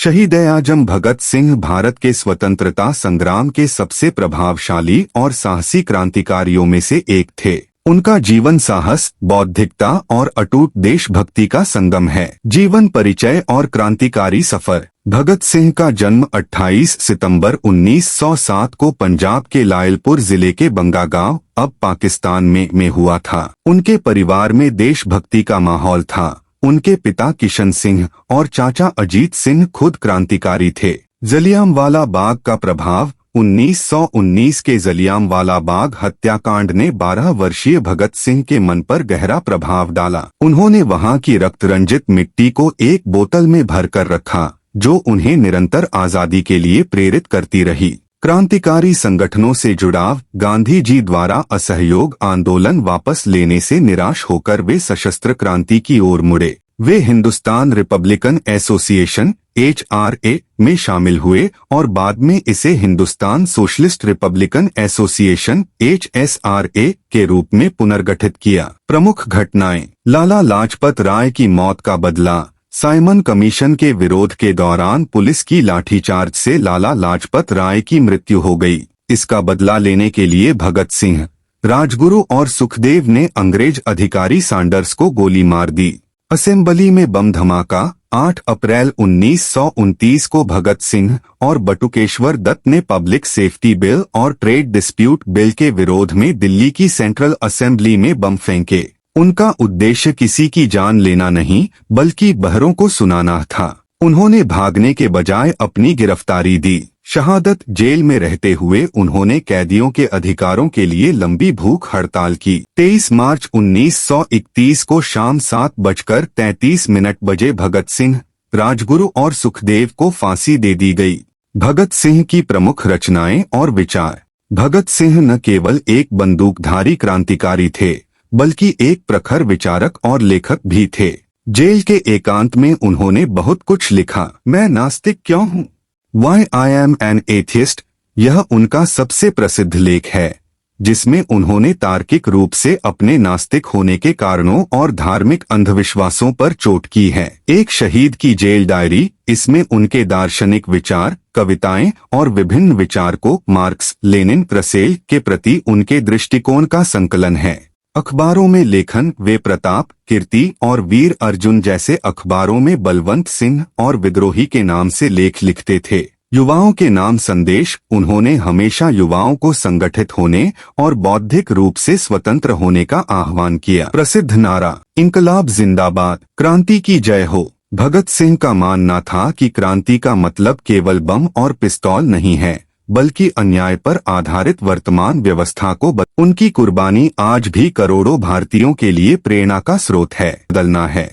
शहीद आजम भगत सिंह भारत के स्वतंत्रता संग्राम के सबसे प्रभावशाली और साहसी क्रांतिकारियों में से एक थे। उनका जीवन साहस, बौद्धिकता और अटूट देशभक्ति का संगम है। जीवन परिचय और क्रांतिकारी सफर। भगत सिंह का जन्म 28 सितंबर 1907 को पंजाब के लायलपुर जिले के बंगागांव, अब पाकिस्तान में हुआ था। उनके परिवार में देशभक्ति का माहौल था। उनके पिता किशन सिंह और चाचा अजीत सिंह खुद क्रांतिकारी थे। जलियांवाला बाग का प्रभाव। 1919 के जलियांवाला बाग हत्याकांड ने 12 वर्षीय भगत सिंह के मन पर गहरा प्रभाव डाला। उन्होंने वहां की रक्तरंजित मिट्टी को एक बोतल में भरकर रखा, जो उन्हें निरंतर आजादी के लिए प्रेरित करती रही। क्रांतिकारी संगठनों से जुड़ाव। गांधी जी द्वारा असहयोग आंदोलन वापस लेने से निराश होकर वे सशस्त्र क्रांति की ओर मुड़े। वे हिंदुस्तान रिपब्लिकन एसोसिएशन (HRA) में शामिल हुए और बाद में इसे Hindustan socialist Republican association (HSRA) के रूप में पुनर्गठित किया। प्रमुख घटनाएं। लाला लाजपत राय की मौत का बदला। साइमन कमीशन के विरोध के दौरान पुलिस की लाठीचार्ज से लाला लाजपत राय की मृत्यु हो गई। इसका बदला लेने के लिए भगत सिंह, राजगुरु और सुखदेव ने अंग्रेज अधिकारी सैंडर्स को गोली मार दी। असेंबली में बम धमाका। 8 अप्रैल 1929 को भगत सिंह और बटुकेश्वर दत्त ने पब्लिक सेफ्टी बिल और ट्रेड डिस्प्यूट बिल के विरोध में दिल्ली की सेंट्रल असेंबली में बम फेंके। उनका उद्देश्य किसी की जान लेना नहीं, बल्कि बहरों को सुनाना था। उन्होंने भागने के बजाय अपनी गिरफ्तारी दी। शहादत। जेल में रहते हुए उन्होंने कैदियों के अधिकारों के लिए लंबी भूख हड़ताल की। 23 मार्च 1931 को शाम 7:33 बजे भगत सिंह, राजगुरु और सुखदेव को फांसी दे दी गई। भगत सिंह की प्रमुख रचनाएं और विचार। भगत सिंह न केवल एक बंदूकधारी क्रांतिकारी थे, बल्कि एक प्रखर विचारक और लेखक भी थे। जेल के एकांत में उन्होंने बहुत कुछ लिखा। मैं नास्तिक क्यों हूँ? Why I am an atheist। यह उनका सबसे प्रसिद्ध लेख है, जिसमें उन्होंने तार्किक रूप से अपने नास्तिक होने के कारणों और धार्मिक अंधविश्वासों पर चोट की है। एक शहीद की जेल डायरी। इसमें उनके दार्शनिक विचार, कविताएं और विभिन्न विचारकों मार्क्स, लेनिन, क्रसेल के प्रति उनके दृष्टिकोण का संकलन है। अखबारों में लेखन। वे प्रताप, कीर्ति और वीर अर्जुन जैसे अखबारों में बलवंत सिंह और विद्रोही के नाम से लेख लिखते थे। युवाओं के नाम संदेश। उन्होंने हमेशा युवाओं को संगठित होने और बौद्धिक रूप से स्वतंत्र होने का आह्वान किया। प्रसिद्ध नारा, इंकलाब जिंदाबाद, क्रांति की जय हो। भगत सिंह का मानना था कि क्रांति का मतलब केवल बम और पिस्तौल नहीं है, बल्कि अन्याय पर आधारित वर्तमान व्यवस्था को उनकी कुर्बानी आज भी करोड़ों भारतीयों के लिए प्रेरणा का स्रोत है। बदलना है।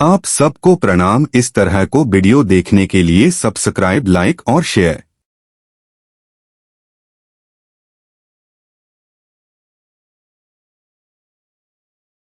आप सबको प्रणाम। इस तरह को वीडियो देखने के लिए सब्सक्राइब, लाइक और शेयर